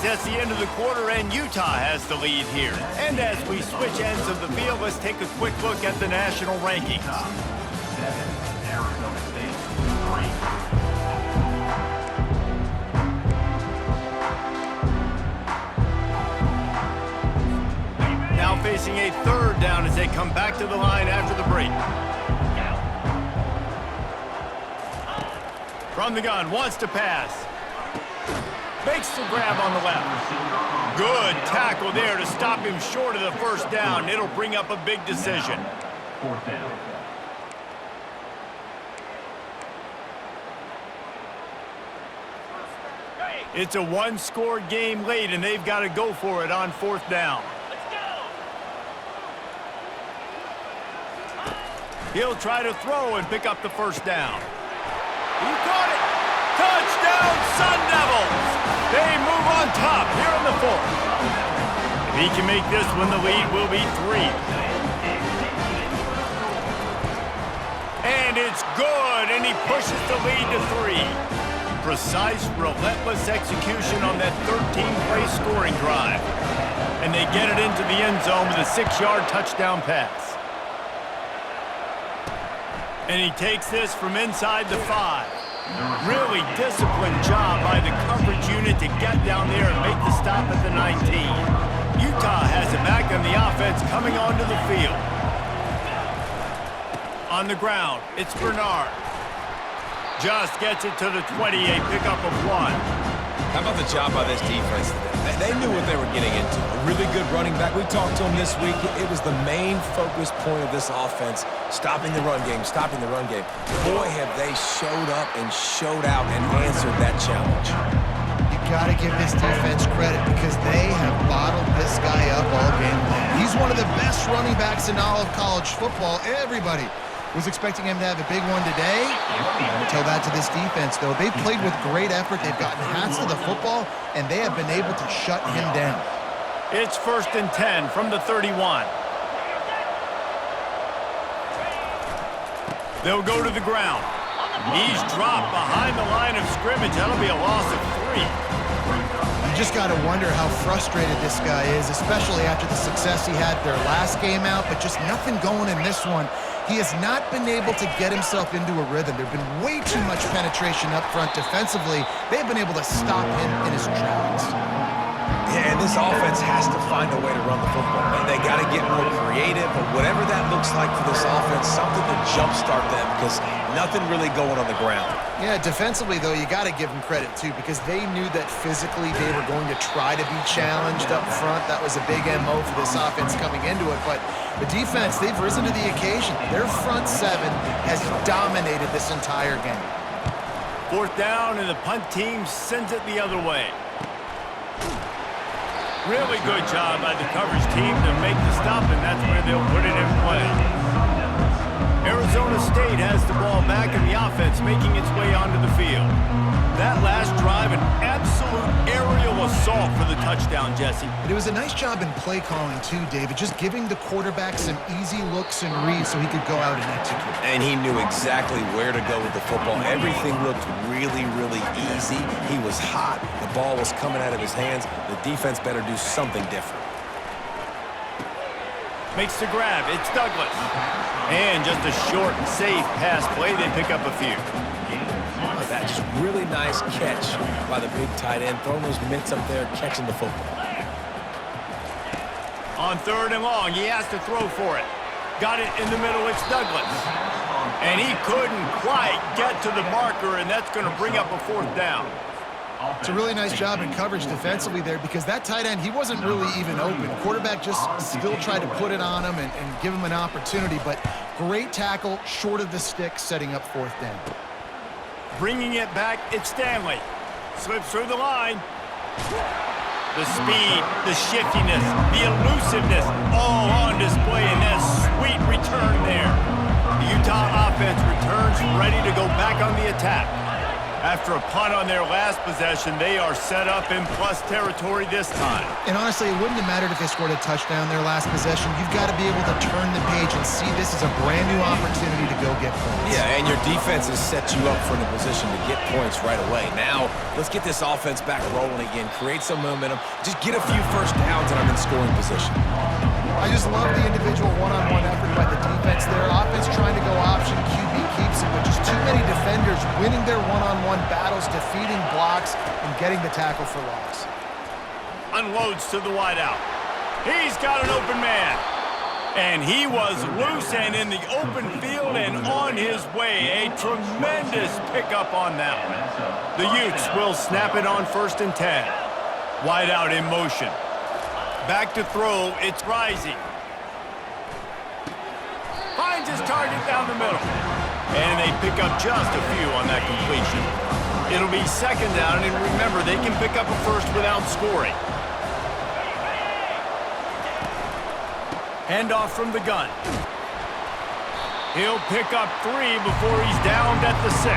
That's the end of the quarter, and Utah has the lead here. And as we switch ends of the field, let's take a quick look at the national rankings. 7, Arizona State, 3. Now facing a third down as they come back to the line after the break. From the gun, wants to pass. Makes the grab on the left. Good tackle there to stop him short of the first down. It'll bring up a big decision. 4th down. It's a one-score game late, and they've got to go for it on 4th down. He'll try to throw and pick up the first down. He caught it! Touchdown, Sun Devils! They move on top here in the 4th. If he can make this one, the lead will be 3. And it's good, and he pushes the lead to 3. Precise, relentless execution on that 13-play scoring drive. And they get it into the end zone with a 6-yard touchdown pass. And he takes this from inside the 5. Really disciplined job by the coverage unit to get down there and make the stop at the 19. Utah has it back on the offense coming onto the field. On the ground, it's Bernard. Just gets it to the 20, a pickup of 1. How about the job by this defense today? They knew what they were getting into. A really good running back. We talked to him this week. It was the main focus point of this offense, stopping the run game, stopping the run game. Boy, have they showed up and showed out and answered that challenge. You got to give this defense credit because they have bottled this guy up all game long. He's one of the best running backs in all of college football. Everybody was expecting him to have a big one today. Tell that to this defense, though. They've played with great effort. They've gotten hats to the football, and they have been able to shut him down. It's 1st and 10 from the 31. They'll go to the ground. He's dropped behind the line of scrimmage. That'll be a loss of 3. You just got to wonder how frustrated this guy is, especially after the success he had their last game out, but just nothing going in this one. He has not been able to get himself into a rhythm. There's been way too much penetration up front defensively. They've been able to stop him in his tracks. Yeah, and this offense has to find a way to run the football. And they got to get more creative, or whatever that looks like for this offense, something to jumpstart them because nothing really going on the ground. Yeah, defensively, though, you got to give them credit, too, because they knew that physically they were going to try to be challenged up front. That was a big MO for this offense coming into it. But the defense, they've risen to the occasion. Their front 7 has dominated this entire game. 4th down, and the punt team sends it the other way. Really good job by the coverage team to make the stop, and that's where they'll put it in play. Arizona State has the ball back in the offense, making its way onto the field. That last drive, an absolute aerial assault for the touchdown, Jesse. But it was a nice job in play calling, too, David, just giving the quarterback some easy looks and reads so he could go out and execute. And he knew exactly where to go with the football. Everything looked really, really easy. He was hot. The ball was coming out of his hands. The defense better do something different. Makes the grab. It's Douglas. And just a short, safe pass play. They pick up a few. That just really nice catch by the big tight end, throwing those mitts up there, catching the football. On 3rd and long, he has to throw for it. Got it in the middle, it's Douglas. And he couldn't quite get to the marker, and that's going to bring up a 4th down. It's a really nice job in coverage defensively there because that tight end, he wasn't really even open. Quarterback just still tried to put it on him and give him an opportunity, but great tackle, short of the stick, setting up 4th down. Bringing it back, it's Stanley. Slips through the line. The speed, the shiftiness, the elusiveness, all on display in that sweet return there. The Utah offense returns ready to go back on the attack. After a punt on their last possession, they are set up in plus territory this time. And honestly, it wouldn't have mattered if they scored a touchdown their last possession. You've got to be able to turn the page and see this as a brand new opportunity to go get points. Yeah, and your defense has set you up for the position to get points right away. Now, let's get this offense back rolling again, create some momentum, just get a few first downs, and I'm in scoring position. I just love the individual one-on-one effort by the defense there. Offense trying to go option, QB keeps it, but just too many defenders winning their one-on-one battles, defeating blocks, and getting the tackle for loss. Unloads to the wideout. He's got an open man. And he was loose and in the open field and on his way. A tremendous pickup on that one. The Utes will snap it on 1st and 10. Wideout in motion. Back to throw, it's Rising. Finds his target down the middle. And they pick up just a few on that completion. It'll be 2nd down, and remember, they can pick up a first without scoring. Handoff from the gun. He'll pick up 3 before he's downed at the 6.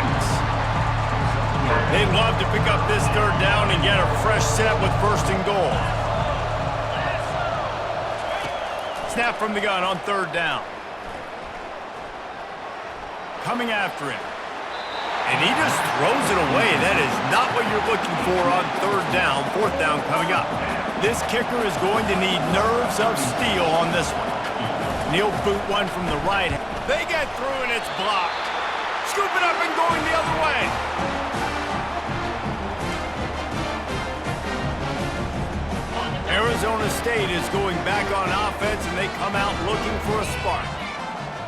They'd love to pick up this 3rd down and get a fresh set with 1st and goal. Snap from the gun on 3rd down. Coming after him. And he just throws it away. That is not what you're looking for on 3rd down. 4th down coming up. This kicker is going to need nerves of steel on this one. And he'll boot one from the right. They get through and it's blocked. Scoop it up and going the other way. Arizona State is going back on offense, and they come out looking for a spark.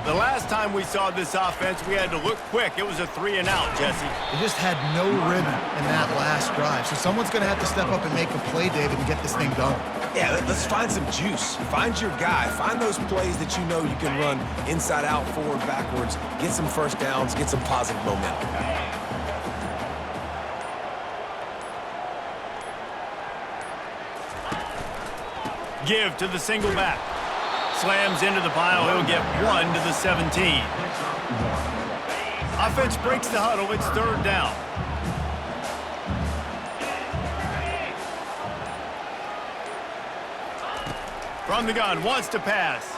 The last time we saw this offense, we had to look quick. It was a 3-and-out, Jesse. They just had no rhythm in that last drive. So someone's going to have to step up and make a play, David, and get this thing going. Yeah, let's find some juice. Find your guy. Find those plays that you know you can run inside out, forward, backwards. Get some first downs. Get some positive momentum. Give to the single back. Slams into the pile. He'll get 1 to the 17. Offense breaks the huddle. It's 3rd down. From the gun, wants to pass.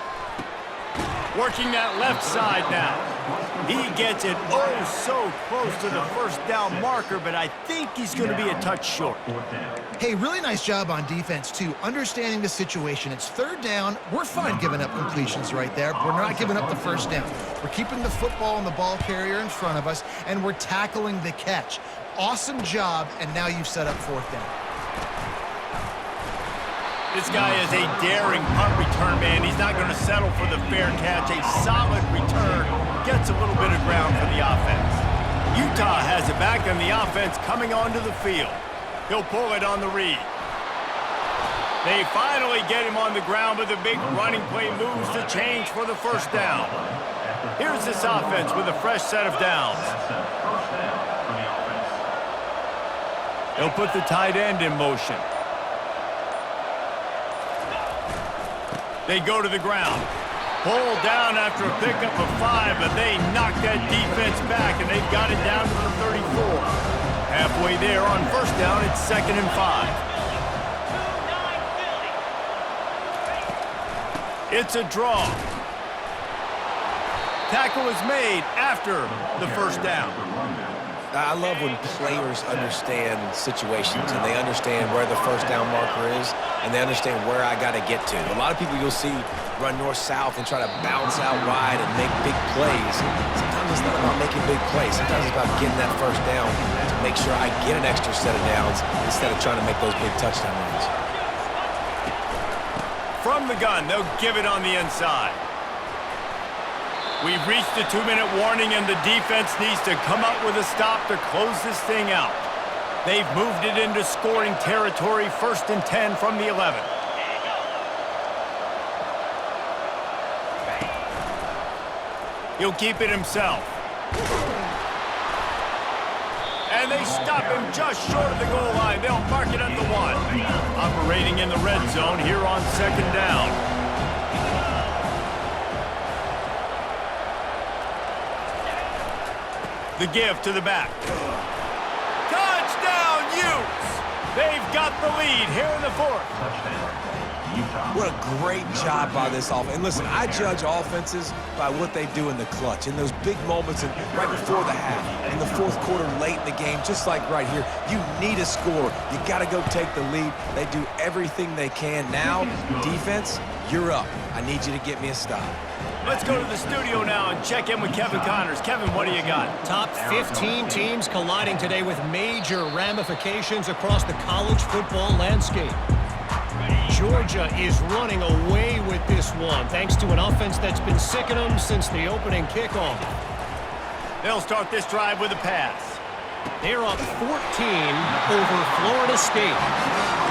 Working that left side now. He gets it so close to the 1st down marker, but I think he's going to be a touch short. Hey, really nice job on defense, too, understanding the situation. It's 3rd down. We're fine giving up completions right there, but we're not giving up the 1st down. We're keeping the football and the ball carrier in front of us, and we're tackling the catch. Awesome job, and now you've set up 4th down. This guy is a daring punt return man. He's not going to settle for the fair catch. A solid return gets a little bit of ground for the offense. Utah has it back, and the offense coming onto the field. He'll pull it on the read. They finally get him on the ground, but the big running play moves the change for the 1st down. Here's this offense with a fresh set of downs. They'll put the tight end in motion. They go to the ground. Pull down after a pickup of 5, but they knock that defense back, and they've got it down to the 34. Halfway there on 1st down, it's 2nd and 5. It's a draw. Tackle is made after the 1st down. I love when players understand situations and they understand where the 1st down marker is and they understand where I got to get to. A lot of people you'll see run north-south and try to bounce out wide and make big plays. Sometimes it's not about making big plays. Sometimes it's about getting that 1st down to make sure I get an extra set of downs instead of trying to make those big touchdown runs. From the gun, they'll give it on the inside. We've reached the 2-minute warning, and the defense needs to come up with a stop to close this thing out. They've moved it into scoring territory, 1st and 10 from the 11. He'll keep it himself. And they stop him just short of the goal line. They'll mark it at the 1. Operating in the red zone here on 2nd down. The give to the back. They've got the lead here in the fourth. Touchdown, Utah. What a great job by this offense. And listen, I judge offenses by what they do in the clutch, in those big moments and right before the half, in the fourth quarter, late in the game, just like right here. You need a score. You got to go take the lead. They do everything they can. Now, defense, you're up. I need you to get me a stop. Let's go to the studio now and check in with Kevin Connors. Kevin, what do you got? Top 15 teams colliding today with major ramifications across the college football landscape. Georgia is running away with this one, thanks to an offense that's been sicking them since the opening kickoff. They'll start this drive with a pass. They're up 14 over Florida State.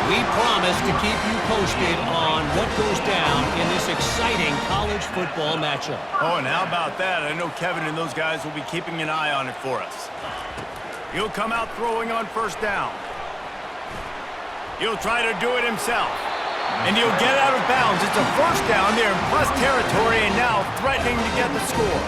We promise to keep you posted on what goes down in this exciting college football matchup. Oh, and how about that? I know Kevin and those guys will be keeping an eye on it for us. He'll come out throwing on first down. He'll try to do it himself. And he'll get out of bounds. It's a first down. They're in plus territory and now threatening to get the score.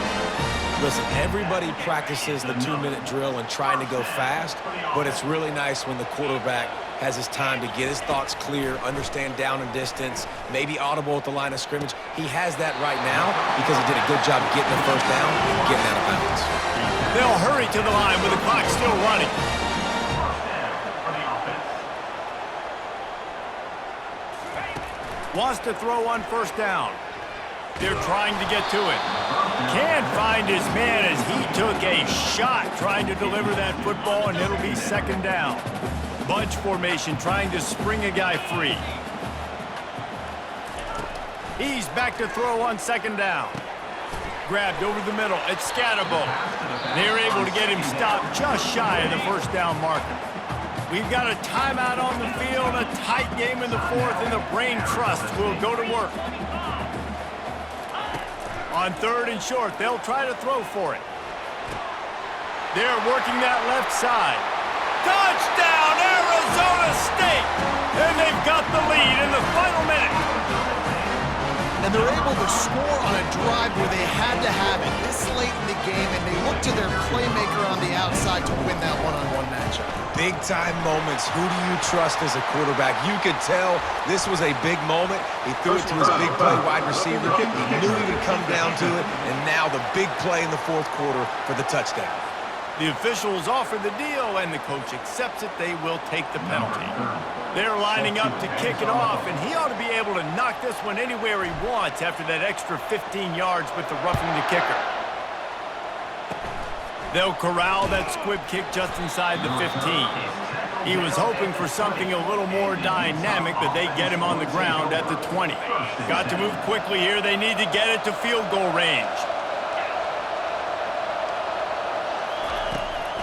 Listen, everybody practices the 2-minute drill and trying to go fast, but it's really nice when the quarterback has his time to get his thoughts clear, understand down and distance, maybe audible at the line of scrimmage. He has that right now because he did a good job getting the first down and getting out of bounds. They'll hurry to the line with the clock still running. Wants to throw on first down. They're trying to get to it. Can't find his man as he took a shot trying to deliver that football, and it'll be second down. Bunch formation trying to spring a guy free. He's back to throw on second down. Grabbed over the middle. It's Scatterbo. They're able to get him stopped just shy of the first down marker. We've got a timeout on the field, a tight game in the fourth, and the Brain Trust will go to work. On third and short, they'll try to throw for it. They're working that left side. Touchdown, Arizona State! And they've got the lead in the final minute. And they're able to score on a drive where they had to have it this late in the game, and they look to their playmaker on the outside to win that one-on-one matchup. Big-time moments. Who do you trust as a quarterback? You could tell this was a big moment. He threw it to his big play wide receiver. He knew he would come down to it, and now the big play in the fourth quarter for the touchdown. The officials offer the deal, and the coach accepts it. They will take the penalty. They're lining up to kick it off, and he ought to be able to knock this one anywhere he wants after that extra 15 yards with the roughing the kicker. They'll corral that squib kick just inside the 15. He was hoping for something a little more dynamic, but they get him on the ground at the 20. Got to move quickly here. They need to get it to field goal range.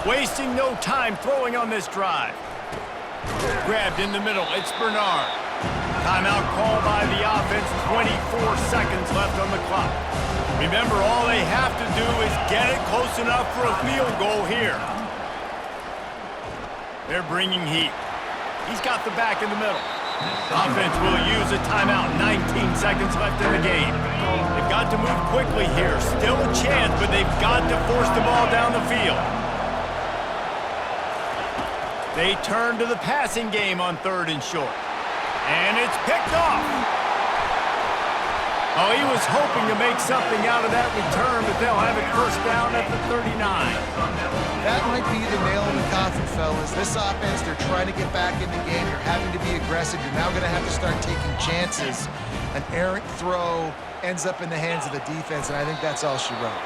Wasting no time throwing on this drive. Grabbed in the middle. It's Bernard. Timeout called by the offense. 24 seconds left on the clock. Remember, all they have to do is get it close enough for a field goal here. They're bringing heat. He's got the back in the middle. Offense will use a timeout. 19 seconds left in the game. They've got to move quickly here. Still a chance, but they've got to force the ball down the field. They turn to the passing game on third and short. And it's picked off. Oh, he was hoping to make something out of that return, but they'll have it first down at the 39. That might be the nail in the coffin, fellas. This offense, they're trying to get back in the game. You're having to be aggressive. You're now going to have to start taking chances. An errant throw ends up in the hands of the defense, and I think that's all she wrote.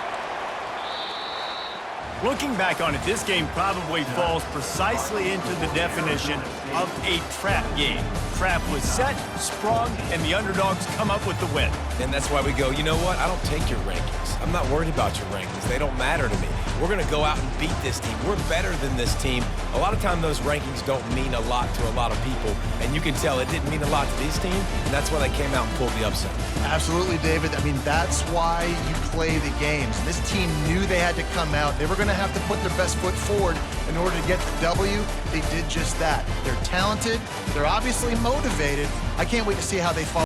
Looking back on it, this game probably falls precisely into the definition of a trap game. Trap was set, sprung, and the underdogs come up with the win. And that's why we go, you know what? I don't take your rankings. I'm not worried about your rankings. They don't matter to me. We're going to go out and beat this team. We're better than this team. A lot of time those rankings don't mean a lot to a lot of people, and you can tell it didn't mean a lot to this team, and that's why they came out and pulled the upset. Absolutely, David. I mean, that's why you play the games. This team knew they had to come out. They were going to have to put their best foot forward in order to get the W. They did just that. They're talented. They're obviously motivated. I can't wait to see how they follow.